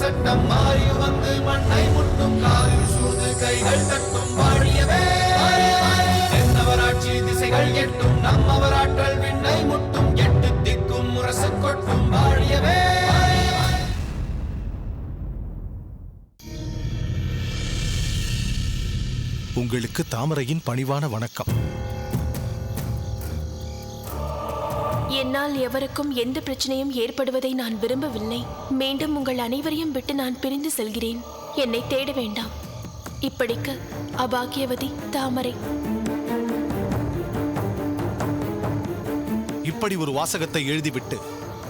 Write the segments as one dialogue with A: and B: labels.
A: சட்டம் மாறி வந்து மண்ணை முட்டும் காலில் சூழ்ந்து கைகள் தட்டும் வாழியவே தென்னவராட்சி திசைகள் எட்டும் நம்மவராற்றல் விண்ணை முட்டும் எட்டு திக்கும் முரசு கொட்டும் வாழியவே.
B: உங்களுக்கு தாமரையின் பணிவான வணக்கம்.
C: என்னால் எவருக்கும் எந்த பிரச்சனையும் ஏற்படுவதை நான் விரும்பவில்லை. மீண்டும் உங்கள் அனைவரையும் விட்டு நான் பிரிந்து செல்கிறேன். என்னை தேட வேண்டாம். இப்படிக்கு அபாகியவதி தாமரை.
B: இப்படி ஒரு வாசகத்தை எழுதிவிட்டு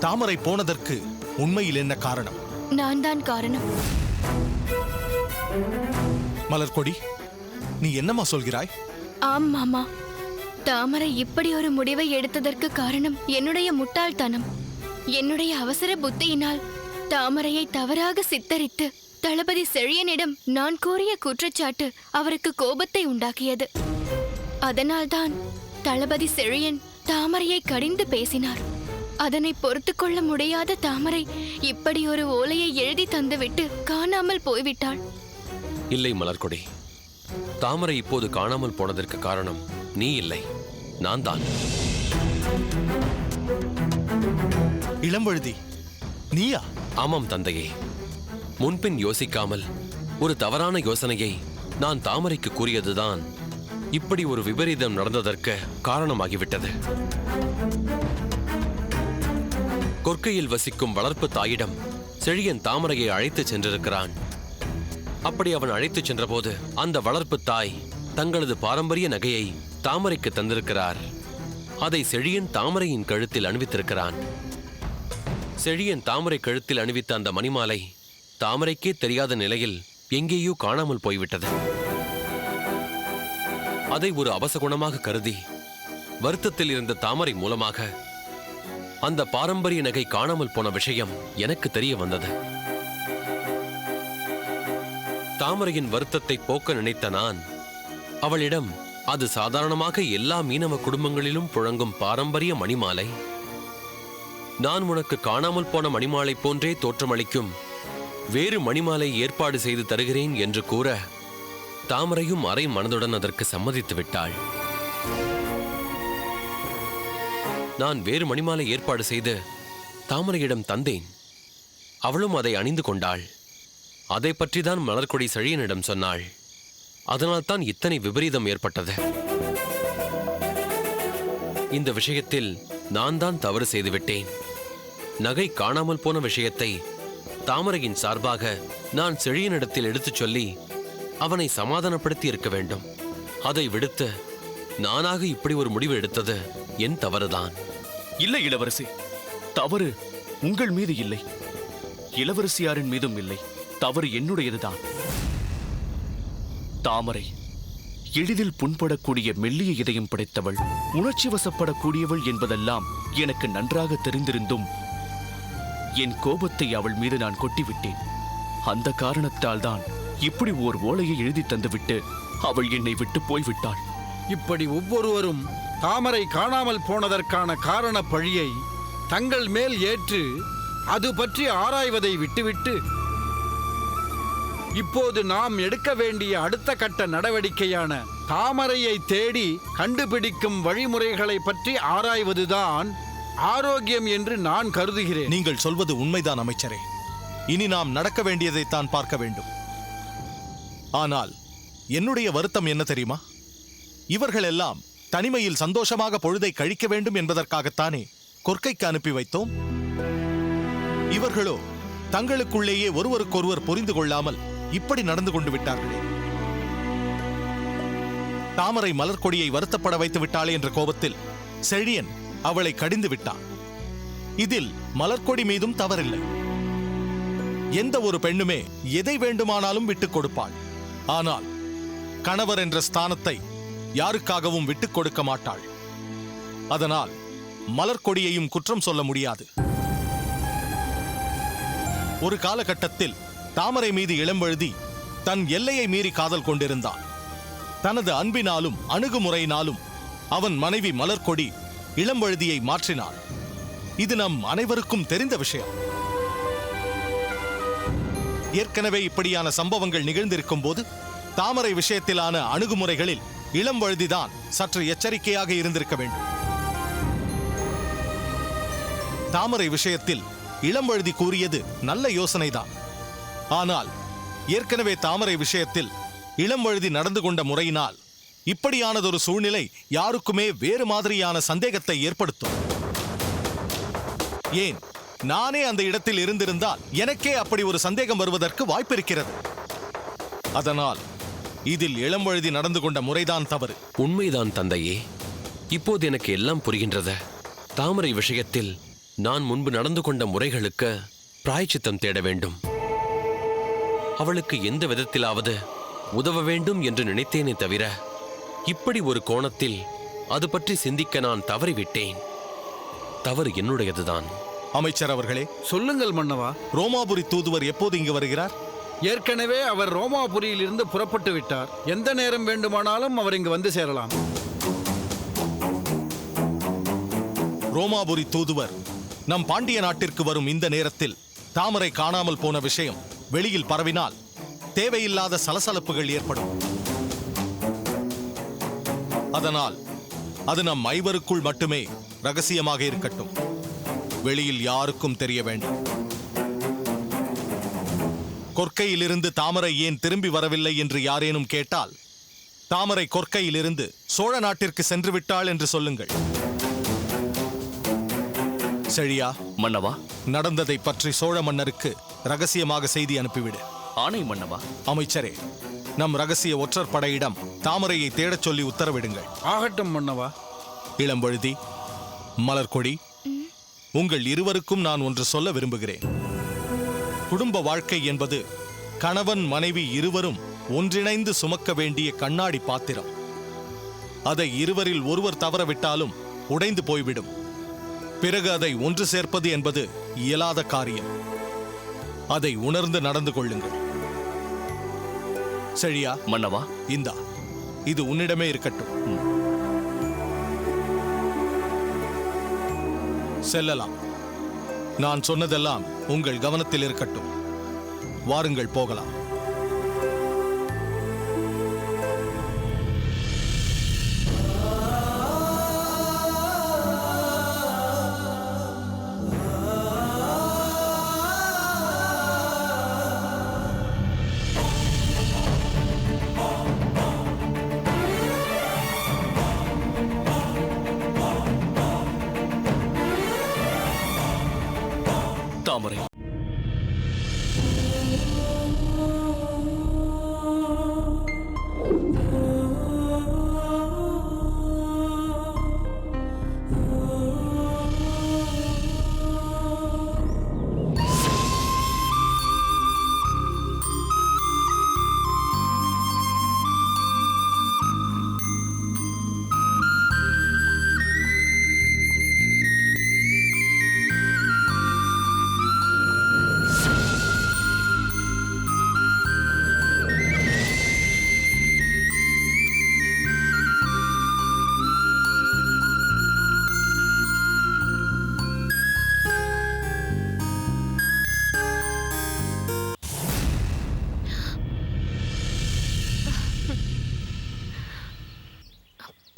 B: தாமரை போனதற்கு உண்மையில் என்ன காரணம்?
D: நான் தான் காரணம்.
B: மலர்கொடி, நீ என்னம்மா சொல்கிறாய்?
D: ஆம் மாமா, தாமரை இப்படி ஒரு முடிவை எடுத்ததற்கு காரணம் என்னுடைய முட்டாள்தனம். என்னுடைய அவசர புத்தியினால் தாமரையை தவறாக சித்தரித்து தளபதி செழியனிடம் நான் கூறிய குற்றச்சாட்டு அவருக்கு கோபத்தை உண்டாக்கியது. அதனால்தான் தளபதி செழியன் தாமரையை கடிந்து பேசினார். அதனை பொறுத்து கொள்ள முடியாத தாமரை இப்படி ஒரு ஓலையை எழுதி தந்துவிட்டு காணாமல் போய்விட்டாள்.
E: இல்லை மலர்கொடி, தாமரை இப்போது காணாமல் போனதற்கு காரணம் நீ இல்லை, நான் தான்.
B: இளம்பழுதி, நீயா?
E: ஆமாம் தந்தையே. முன்பின் யோசிக்காமல் ஒரு தவறான யோசனையை நான் தாமரைக்கு கூறியதுதான் இப்படி ஒரு விபரீதம் நடந்ததற்கு காரணமாகிவிட்டது. கொற்கையில் வசிக்கும் வளர்ப்பு தாயிடம் செழியன் தாமரையை அழைத்துச் சென்றிருக்கிறான். அப்படி அவன் அழைத்துச் சென்றபோது அந்த வளர்ப்பு தாய் தங்களது பாரம்பரிய நகையை தாமரைக்கு தந்திருக்கிறார். அதை செழியன் தாமரையின் கழுத்தில் அணிவித்திருக்கிறான். செழியன் தாமரை கழுத்தில் அணிவித்த அந்த மணிமாலை தாமரைக்கே தெரியாத நிலையில் எங்கேயோ காணாமல் போய்விட்டது. அதை ஒரு அபசகுணமாக கருதி வருத்தத்தில் இருந்த தாமரை மூலமாக அந்த பாரம்பரிய நகை காணாமல் போன விஷயம் எனக்கு தெரிய வந்தது. தாமரையின் வருத்தத்தை போக்க நினைத்த நான் அவளிடம் அது சாதாரணமாக எல்லா மீனவ குடும்பங்களிலும் புழங்கும் பாரம்பரிய மணிமாலை, நான் உனக்கு காணாமல் போன மணிமாலை போன்றே தோற்றமளிக்கும் வேறு மணிமாலை ஏற்பாடு செய்து தருகிறேன் என்று கூற தாமரையும் அரை மனதுடன் அதற்கு சம்மதித்து விட்டாள். நான் வேறு மணிமாலை ஏற்பாடு செய்து தாமரையிடம் தந்தேன். அவளும் அதை அணிந்து கொண்டாள். அதை பற்றிதான் மலர்கொடி செழியனிடம் சொன்னாள். அதனால்தான் இத்தனை விபரீதம் ஏற்பட்டது. இந்த விஷயத்தில் நான் தான் தவறு செய்துவிட்டேன். நகை காணாமல் போன விஷயத்தை தாமரையின் சார்பாக நான் செழியனிடத்தில் எடுத்துச் சொல்லி அவனை சமாதானப்படுத்தி இருக்க வேண்டும். அதை விடுத்து நானாக இப்படி ஒரு முடிவு எடுத்தது என் தவறுதான்.
F: இல்லை இளவரசி, தவறு உங்கள் மீது இல்லை, இளவரசியாரின் மீதும் இல்லை. தவறு என்னுடையதுதான். தாமரை எளிதில் புண்படக்கூடிய மெல்லிய இதயம் படைத்தவள், உணர்ச்சி வசப்படக்கூடியவள் என்பதெல்லாம் எனக்கு நன்றாக தெரிந்திருந்தும் என் கோபத்தை அவள் மீது நான் கொட்டிவிட்டேன். அந்த காரணத்தால் தான் இப்படி ஓர் ஓலையை எழுதி தந்துவிட்டு அவள் என்னை விட்டு போய்விட்டாள்.
G: இப்படி ஒவ்வொருவரும் தாமரை காணாமல் போனதற்கான காரண பழியை தங்கள் மேல் ஏற்று அது பற்றி ஆராய்வதை விட்டுவிட்டு இப்போது நாம் எடுக்க வேண்டிய அடுத்த கட்ட நடவடிக்கையான தாமரையை தேடி கண்டுபிடிக்கும் வழிமுறைகளை பற்றி ஆராய்வதுதான் ஆரோக்கியம் என்று நான் கருதுகிறேன்.
B: நீங்கள் சொல்வது உண்மைதான் அமைச்சரே. இனி நாம் நடக்க வேண்டியதைத்தான் பார்க்க வேண்டும். ஆனால் என்னுடைய வருத்தம் என்ன தெரியுமா? இவர்கள் எல்லாம் தனிமையில் சந்தோஷமாக பொழுதை கழிக்க வேண்டும் என்பதற்காகத்தானே கொற்கைக்கு அனுப்பி வைத்தோம். இவர்களோ தங்களுக்குள்ளேயே ஒருவருக்கொருவர் புரிந்து கொள்ளாமல் இப்படி நடந்து கொண்டு விட்டார்களே. தாமரை மலர்கொடியை வருத்தப்பட வைத்து விட்டாளே என்ற கோபத்தில் செழியன் அவளை கடிந்து விட்டான். இதில் மலர்கொடி மீதும் தவறில்லை. எந்த ஒரு பெண்ணுமே எதை வேண்டுமானாலும் விட்டுக் கொடுப்பாள். ஆனால் கணவர் என்ற ஸ்தானத்தை யாருக்காகவும் விட்டுக் கொடுக்க மாட்டாள். அதனால் மலர்கொடியையும் குற்றம் சொல்ல முடியாது. ஒரு காலகட்டத்தில் தாமரை மீது இளம்பழுதி தன் எல்லையை மீறி காதல் கொண்டிருந்தான். தனது அன்பினாலும் அணுகுமுறையினாலும் அவன் மனைவி மலர்கொடி இளம்பழுதியை மாற்றினாள். இது நம் அனைவருக்கும் தெரிந்த விஷயம். ஏற்கனவே இப்படியான சம்பவங்கள் நிகழ்ந்திருக்கும் போது தாமரை விஷயத்திலான அணுகுமுறைகளில் இளம்வழுதிதான் சற்று எச்சரிக்கையாக இருந்திருக்க வேண்டும். தாமரை விஷயத்தில் இளம்வழுதி கூறியது நல்ல யோசனைதான். ஆனால் ஏற்கனவே தாமரை விஷயத்தில் இளம்வழுதி நடந்து கொண்ட முறையினால் இப்படியானதொரு சூழ்நிலை யாருக்குமே வேறு மாதிரியான சந்தேகத்தை ஏற்படுத்தும். ஏன், நானே அந்த இடத்தில் இருந்திருந்தால் எனக்கே அப்படி ஒரு சந்தேகம் வருவதற்கு வாய்ப்பிருக்கிறது. அதனால் இதில் இளம்வழுதி நடந்து கொண்ட முறைதான் தவறு.
E: உண்மைதான் தந்தையே. இப்போது எனக்கு எல்லாம் புரிகின்றது. தாமரை விஷயத்தில் நான் முன்பு நடந்து கொண்ட முறைகளுக்கு பிராயச்சித்தம் தேட வேண்டும். அவளுக்கு எந்த விதத்திலாவது உதவ வேண்டும் என்று நினைத்தேனே தவிர இப்படி ஒரு கோணத்தில் அது பற்றி சிந்திக்க நான் தவறிவிட்டேன். தவறு என்னுடையதுதான்.
B: அமைச்சர் அவர்களே,
G: சொல்லுங்கள் மன்னவா.
B: ரோமாபுரி தூதுவர் எப்போது இங்கு வருகிறார்?
G: ஏற்கனவே அவர் ரோமாபுரியில் இருந்து புறப்பட்டு விட்டார். எந்த நேரம் வேண்டுமானாலும் அவர் இங்கு வந்து சேரலாம்.
B: ரோமாபுரி தூதுவர் நம் பாண்டிய நாட்டிற்கு வரும் இந்த நேரத்தில் தாமரை காணாமல் போன விஷயம் வெளியில் பரவினால் தேவையில்லாத சலசலப்புகள் ஏற்படும். அதனால் அது நம் ஐவருக்குள் மட்டுமே ரகசியமாக இருக்கட்டும். வெளியில் யாருக்கும் தெரிய வேண்டும். கொற்கையிலிருந்து தாமரை ஏன் திரும்பி வரவில்லை என்று யாரேனும் கேட்டால் தாமரை கொற்கையிலிருந்து சோழ நாட்டிற்கு சென்று விட்டாள் என்று சொல்லுங்கள். செழியா,
F: மன்னவா.
B: நடந்ததை பற்றி சோழ மன்னருக்கு ரகசியமாக செய்தி அனுப்பிவிடு.
F: ஆணை மன்னவா.
B: அமைச்சரே, நம் ரகசிய ஒற்றர் படையிடம் தாமரையை தேடச் சொல்லி உத்தரவிடுங்கள்.
G: ஆகட்டும் மன்னவா.
B: இளம்வழுதி, மலர்கொடி, உங்கள் இருவருக்கும் நான் ஒன்று சொல்ல விரும்புகிறேன். குடும்ப வாழ்க்கை என்பது கணவன் மனைவி இருவரும் ஒன்றிணைந்து சுமக்க வேண்டிய கண்ணாடி பாத்திரம். அதை இருவரில் ஒருவர் தவறவிட்டாலும் உடைந்து போய்விடும். பிறகு அதை ஒன்று சேர்ப்பது என்பது இயலாத காரியம். அதை உணர்ந்து நடந்து கொள்ளுங்கள். செழியா,
F: மன்னவா.
B: இந்தா, இது உன்னிடமே இருக்கட்டும். செல்லலாம். நான் சொன்னதெல்லாம் உங்கள் கவனத்தில் இருக்கட்டும். வாருங்கள், போகலாம்.
F: தாமரை,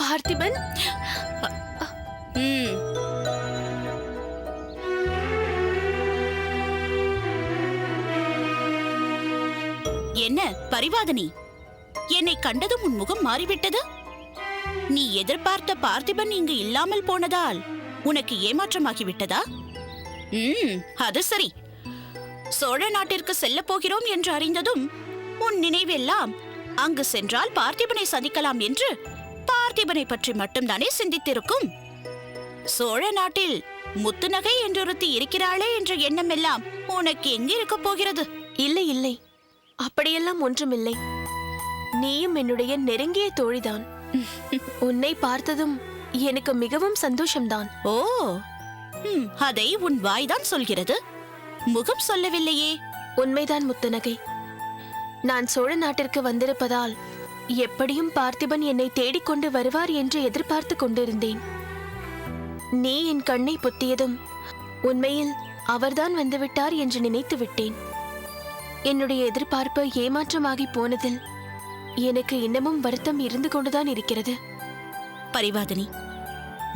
C: பார்த்திபன்,
H: என்ன பரிவாதனி, என்னை கண்டதும் உன் முகம் மாறிவிட்டது. நீ எதிர்பார்த்த பார்த்திபன் இங்கு இல்லாமல் போனதால் உனக்கு ஏமாற்றமாகிவிட்டதா? அது சரி. சோழ நாட்டிற்கு செல்ல போகிறோம் என்று அறிந்ததும் உன் நினைவெல்லாம் அங்கு சென்றால் பார்த்திபனை சந்திக்கலாம் என்று பார்த்திபனை பற்றி மட்டும்தானே சிந்தித்திருக்கும். சோழ நாட்டில் முத்துநகை என்றொருத்தி இருக்கிறாளே என்ற எண்ணம் எல்லாம் உனக்கு எங்க இருக்க போகிறது?
C: இல்லை இல்லை, அப்படியெல்லாம் ஒன்றுமில்லை. நீயும் என்னுடைய நெருங்கிய தோழிதான். உன்னை பார்த்ததும் எனக்கு மிகவும் சந்தோஷம்தான்.
H: ஓ, அதை உன் வாய்தான் சொல்கிறது, முகம் சொல்லவில்லையே.
C: உண்மைதான் முத்துநகை. நான் சோழ நாட்டிற்கு வந்திருப்பதால் எப்படியும் பார்த்திபன் என்னை தேடிக்கொண்டு வருவார் என்று எதிர்பார்த்து கொண்டிருந்தேன். நீ என் கண்ணை பொத்தியதும் உண்மையில் அவர்தான் வந்துவிட்டார் என்று நினைத்து விட்டேன். என்னுடைய எதிர்பார்ப்பு ஏமாற்றமாகி போனதில் எனக்கு இன்னமும் வருத்தம் இருந்து கொண்டுதான் இருக்கிறது.
H: பரிவாதினி,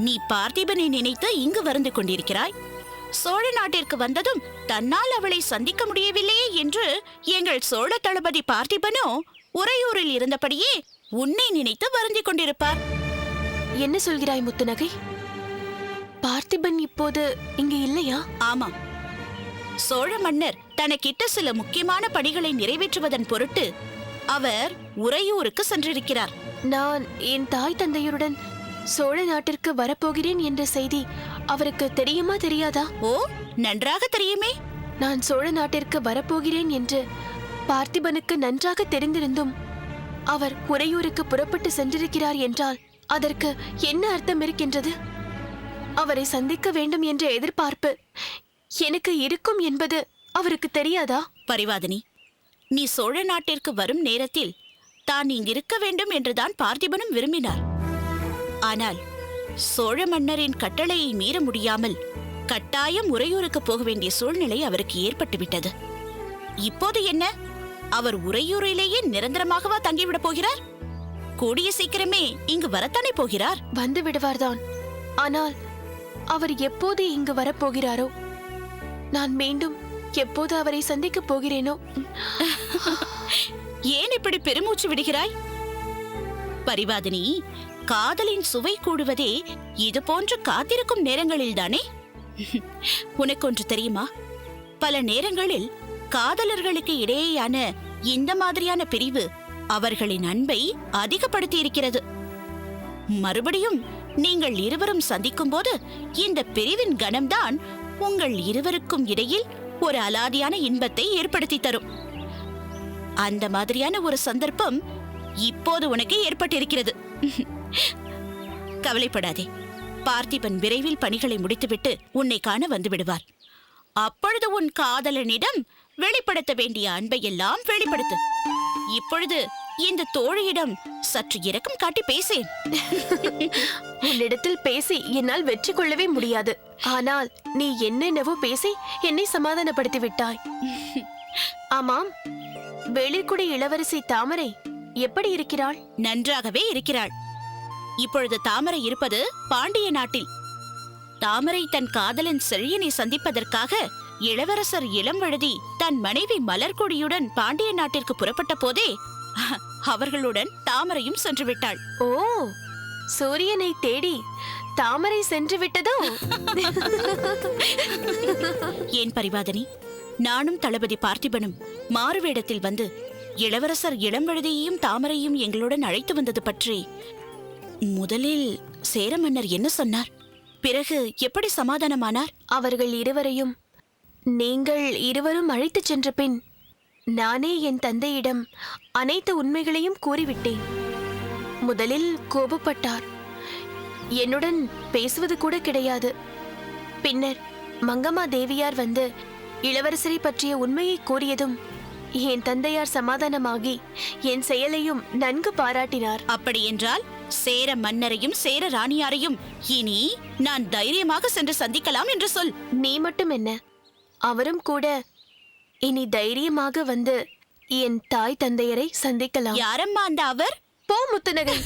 H: நீ பார்த்திபனை நினைத்து இங்கு வருந்து கொண்டிருக்கிறாய். சோழ நாட்டிற்கு வந்ததும் தன்னால் அவளை சந்திக்க முடியவில்லையே என்று எங்கள் சோழ தளபதி பார்த்திபனோ உறையூரில் இருந்தபடியே உன்னை நினைத்து வருந்திக் கொண்டிருப்பார்.
C: என்ன சொல்கிறாய் முத்துநகை? பார்த்திபன் இப்போது இங்கு இல்லையா?
H: ஆமாம், சோழ மன்னர் தனக்கிட்ட சில முக்கியமான பணிகளை நிறைவேற்றுவதன் பொருட்டு அவர் உறையூருக்கு சென்றிருக்கிறார்.
C: நான் என் தாய் தந்தையருடன் சோழ நாட்டிற்கு வரப்போகிறேன் என்ற செய்தி அவருக்கு தெரியுமா தெரியாதா?
H: ஓ, நன்றாக தெரியுமே.
C: நான் சோழ நாட்டிற்கு வரப்போகிறேன் என்று பார்த்திபனுக்கு நன்றாக தெரிந்திருந்தும் அவர் உறையூருக்கு புறப்பட்டு சென்றிருக்கிறார் என்றால் அதற்கு என்ன அர்த்தம் இருக்கின்றது? அவரை சந்திக்க வேண்டும் என்ற எதிர்பார்ப்பு எனக்கு இருக்கும் என்பது அவருக்கு தெரியாதா?
H: பரிவாதினி, நீ சோழ நாட்டிற்கு வரும் நேரத்தில் தான் இங்கிருக்க வேண்டும் என்றுதான் பார்த்திபனும் விரும்பினார். ஆனால் சோழ மன்னரின் கட்டளையை மீற முடியாமல் கட்டாயம் உறையூருக்கு போக வேண்டிய சூழ்நிலை அவருக்கு ஏற்பட்டுவிட்டது. இப்போது என்ன? அவர் உறையூரிலேயே நிரந்தரமாகவா தங்கிவிடப் போகிறார்? கூடிய சீக்கிரமே இங்கு வரத்தானே போகிறார்.
C: வந்து விடுவார்தான். ஆனால் அவர் எப்போது இங்கு வரப்போகிறாரோ, நான் மீண்டும் எப்போது அவரை சந்திக்கப் போகிறேனோ.
H: ஏன் இப்படி பெருமூச்சு விடுகிறாய்? பரிவாதினி, காதலின் சுவை கூடுவதே இது போன்று காத்திருக்கும் நேரங்களில்தானே? உனக்கு ஒன்று தெரியுமா? பல நேரங்களில் காதலர்களுக்கு இடையேயான இந்த மாதிரியான பிரிவு அவர்களின் அன்பை அதிகப்படுத்தி இருக்கிறது. மறுபடியும் நீங்கள் இருவரும் சந்திக்கும் போது இந்த பிரிவின் கணம்தான் உங்கள் இருவருக்கும் இடையில் ஒரு அலாதியான இன்பத்தை ஏற்படுத்தி தரும். அந்த மாதிரியான ஒரு சந்தர்ப்பம் இப்போது உனக்கு ஏற்பட்டிருக்கிறது. கவலைப்படாதே, பார்த்திபன் விரைவில் பணிகளை முடித்துவிட்டு உன்னை காண வந்து விடுவார். அப்பொழுது உன் காதலனிடம் வெளிப்படுத்த வேண்டிய அன்பை எல்லாம் வெளிப்படுத்து. இப்பொழுது இந்த தோழியிடம் சற்று இரக்கம் காட்டி பேசேன்.
C: உன்னிடத்தில் பேசி என்னால் வெற்றி கொள்ளவே முடியாது. ஆனால் நீ என்னென்னவோ பேசி என்னை சமாதானப்படுத்தி விட்டாய். ஆமாம், வெளிக்குடி இளவரசி தாமரை எப்படி இருக்கிறாள்?
H: நன்றாகவே இருக்கிறாள். இப்பொழுது தாமரை இருப்பது பாண்டிய நாட்டில். தாமரை தன் காதலன் செழியனை சந்திப்பதற்காக இளவரசர் இளம்வழுதி தன் மனைவி மலர்கொடியுடன் பாண்டிய நாட்டிற்கு புறப்பட்ட போதே அவர்களுடன் தாமரையும் சென்று விட்டாள்.
C: ஓ, சூரியனை தேடி தாமரை சென்று விட்டதோ?
H: ஏன் பரிவாதனி, நானும் தளபதி பார்த்திபனும் மாறுவேடத்தில் வந்து இளவரசர் இளம்வழுதியையும் தாமரையும் எங்களுடன் அழைத்து வந்தது பற்றி முதலில் சேர மன்னர் என்ன சொன்னார்? பிறகு எப்படி சமாதானமானார்?
C: அவர்கள் இருவரையும் நீங்கள் இருவரும் அழைத்துச் சென்ற பின் நானே என் தந்தையிடம் அனைத்து உண்மைகளையும் கூறிவிட்டேன். முதலில் கோபப்பட்டார். என்னுடன் பேசுவது கூட கிடையாது. பின்னர் மங்கம்மா தேவியார் வந்து இளவரசரை பற்றிய உண்மையை கூறியதும் என் தந்தையார் சமாதானமாகி என் செயலையும் நன்கு பாராட்டினார்.
H: அப்படியென்றால் சேர மன்னரையும் சேர ராணியாரையும் இனி நான் தைரியமாக சென்று சந்திக்கலாம் என்று சொல்.
C: நீ மட்டும் என்ன, அவரும் கூட இனி தைரியமாக வந்து என் தாய் தந்தையரை சந்திக்கலாம்.
H: யாரம்மா அந்த அவர்?
C: போ முத்துநகை.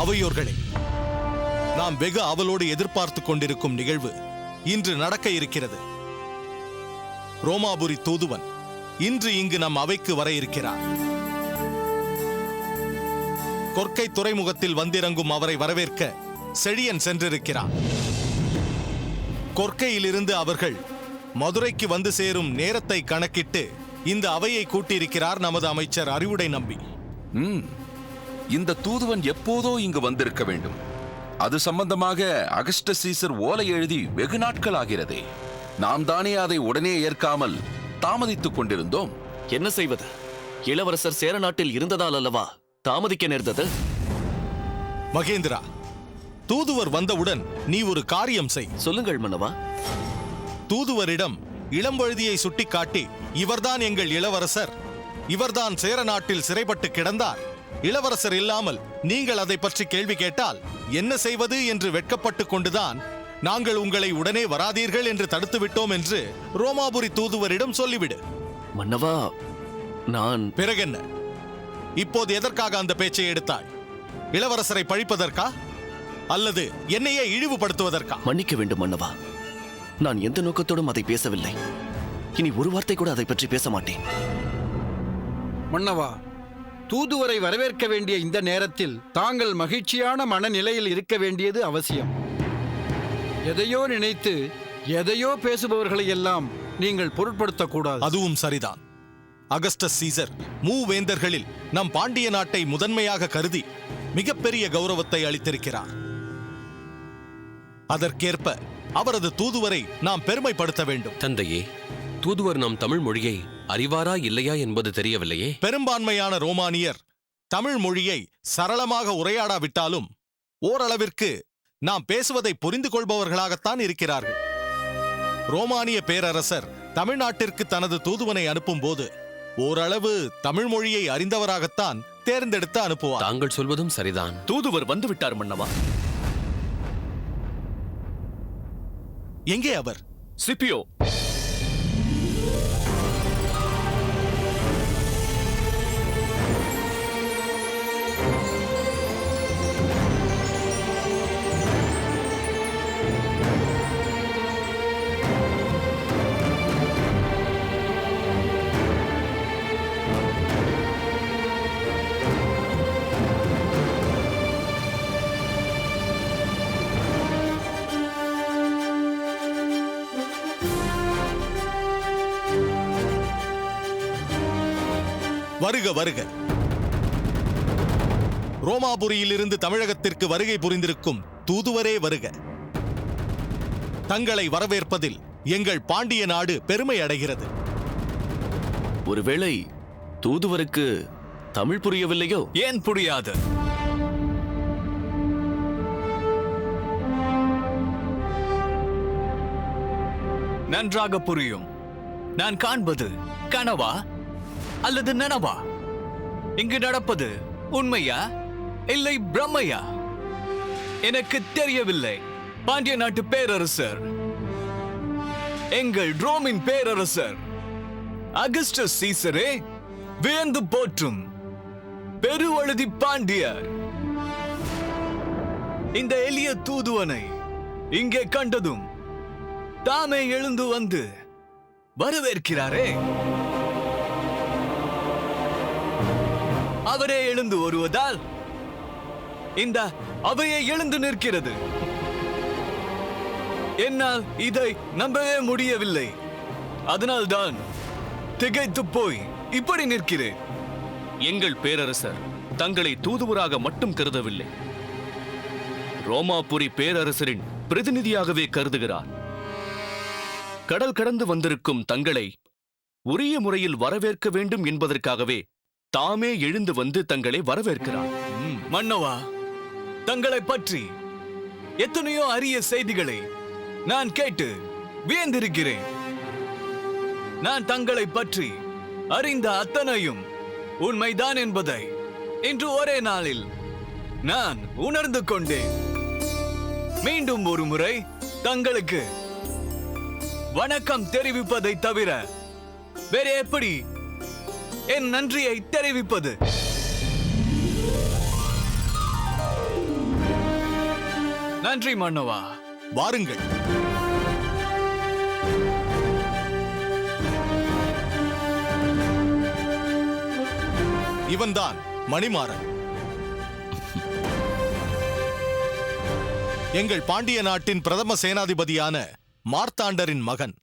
B: அவையோர்களே, நாம் வெகு ஆவலோடு எதிர்பார்த்து கொண்டிருக்கும் நிகழ்வு இன்று நடக்க இருக்கிறது. ரோமாபுரி தூதுவன் இன்று இங்கு நம் அவைக்கு வர இருக்கிறார். கொற்கை துறைமுகத்தில் வந்திறங்கும் அவரை வரவேற்க செழியன் சென்றிருக்கிறார். கொற்கையிலிருந்து அவர்கள் மதுரைக்கு வந்து சேரும் நேரத்தை கணக்கிட்டு இந்த அவையை கூட்டியிருக்கிறார் நமது அமைச்சர் அறிவுடை நம்பி.
I: இந்த தூதுவன் எப்போதோ இங்கு வந்திருக்க வேண்டும். அது சம்பந்தமாக அகஸ்ட சீசர் ஓலை எழுதி வெகு நாட்கள் ஆகிறதே. நாம் தானே அதை உடனே ஏற்காமல் தாமதித்துக் கொண்டிருந்தோம்.
J: என்ன செய்வது? இளவரசர் சேர நாட்டில் இருந்ததால் அல்லவா தாமதிக்க நேர்ந்தது.
B: மகேந்திரா, தூதுவர் வந்தவுடன் நீ ஒரு காரியம் செய்.
J: சொல்லுங்கள் மன்னவா.
B: தூதுவரிடம் இளம்வழுதியை சுட்டிக்காட்டி, இவர்தான் எங்கள் இளவரசர், இவர்தான் சேர நாட்டில் சிறைப்பட்டு கிடந்தார், இளவரசர் இல்லாமல் நீங்கள் அதை பற்றி கேள்வி கேட்டால் என்ன செய்வது என்று வெட்கப்பட்டு கொண்டுதான் நாங்கள் உங்களை உடனே வராதீர்கள் என்று தடுத்து விட்டோம் என்று ரோமாபுரி தூதுவரிடம் சொல்லிவிடு.
J: மன்னவா, நான்
B: பிறகென்ன? இப்போது எதற்காக அந்த பேச்சை எடுத்தாய்? இளவரசரை பழிப்பதற்கா அல்லது என்னையே இழிவுபடுத்துவதற்கா?
J: மன்னிக்க வேண்டும் மன்னவா, நான் எந்த நோக்கத்தோடும் அதை பேசவில்லை. இனி ஒரு வார்த்தை கூட அதை பற்றி பேச மாட்டேன்.
G: மன்னவா, தூதுவரை வரவேற்க வேண்டிய இந்த நேரத்தில் தாங்கள் மகிழ்ச்சியான மனநிலையில் இருக்க வேண்டியது அவசியம். எதையோ நினைத்து எதையோ பேசுபவர்களை எல்லாம் நீங்கள் பொருட்படுத்தக்கூடாது.
B: அதுவும் சரிதான். அகஸ்டஸ் சீசர் மூவேந்தர்களில் நம் பாண்டிய நாட்டை முதன்மையாக கருதி மிகப்பெரிய கௌரவத்தை அளித்திருக்கிறார். அதற்கேற்ப அவரது தூதுவரை நாம் பெருமைப்படுத்த வேண்டும்.
E: தந்தையே, தூதுவர் நம் தமிழ் மொழியை அறிவாரா இல்லையா என்பது தெரியவில்லையே.
B: பெரும்பான்மையான ரோமானியர் தமிழ் மொழியை சரளமாக உரையாடாவிட்டாலும் ஓரளவிற்கு நாம் பேசுவதை புரிந்து கொள்பவர்களாகத்தான் இருக்கிறார்கள். ரோமானிய பேரரசர் தமிழ்நாட்டிற்கு தனது தூதுவனை அனுப்பும் போது ஓரளவு தமிழ் மொழியை அறிந்தவராகத்தான் தேர்ந்தெடுத்து அனுப்புவார்.
E: தாங்கள் சொல்வதும் சரிதான்.
F: தூதுவர் வந்து விட்டார் மன்னவா.
B: எங்கே அவர்?
F: சிபியோ,
B: வருக வருக. ரோமாபுரியிலிருந்து தமிழகத்திற்கு வருகை புரிந்திருக்கும் தூதுவரே வருக. தங்களை வரவேற்பதில் எங்கள் பாண்டிய நாடு பெருமை அடைகிறது.
J: ஒருவேளை தூதுவருக்கு தமிழ் புரியவில்லையோ?
K: ஏன் புரியாது? நன்றாக புரியும். நான் காண்பது கனவா அல்லது நனவா? இங்கு நடப்பது உண்மையா இல்லை பிரம்மையா? எனக்கு தெரியவில்லை. பாண்டிய நாட்டு பேரரசர், எங்கள் ரோமின் பேரரசர் அகஸ்டஸ் சீசரே வியந்து போற்றும் பெருவழுதி பாண்டியர் இந்த எளிய தூதுவனை இங்கே கண்டதும் தாமே எழுந்து வந்து வரவேற்கிறாரே. அவரே எழுந்து வருவதால் இந்த அவையை எழுந்து நிற்கிறது. என்னால் இதை நம்பவே முடியவில்லை. அதனால்தான் திகைத்து போய் இப்படி நிற்கிறேன்.
F: எங்கள் பேரரசர் தங்களை தூதுவராக மட்டும் கருதவில்லை, ரோமாபுரி பேரரசரின் பிரதிநிதியாகவே கருதுகிறார். கடல் கடந்து வந்திருக்கும் தங்களை உரிய முறையில் வரவேற்க வேண்டும் என்பதற்காகவே தாமே எழுந்து வந்து தங்களை வரவேற்கிறார்.
K: மன்னவா, தங்களை பற்றி எத்தனையோ அரிய செய்திகளை நான் கேட்டு வியந்திருக்கிறேன். நான் தங்களை பற்றி அறிந்த அத்தனையும் உண்மைதான் என்பதை இன்று ஒரே நாளில் நான் உணர்ந்து கொண்டேன். மீண்டும் ஒரு முறை தங்களுக்கு வணக்கம் தெரிவிப்பதை தவிர வேற எப்படி என் நன்றியை தெரிவிப்பது? நன்றி மன்னவா.
B: வாருங்கள். இவன்தான் மணிமாறன், எங்கள் பாண்டிய நாட்டின் பிரதம சேனாதிபதியான மார்த்தாண்டரின் மகன்,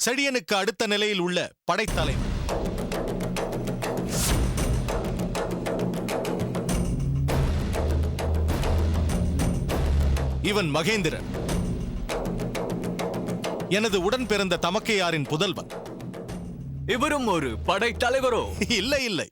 B: செழியனுக்கு அடுத்த நிலையில் உள்ள படைத்தலைவர். இவன் மகேந்திரன், எனது உடன் பிறந்த தமக்கையாரின் புதல்வன்.
K: இவரும் ஒரு படைத்தலைவரோ?
B: இல்லை இல்லை,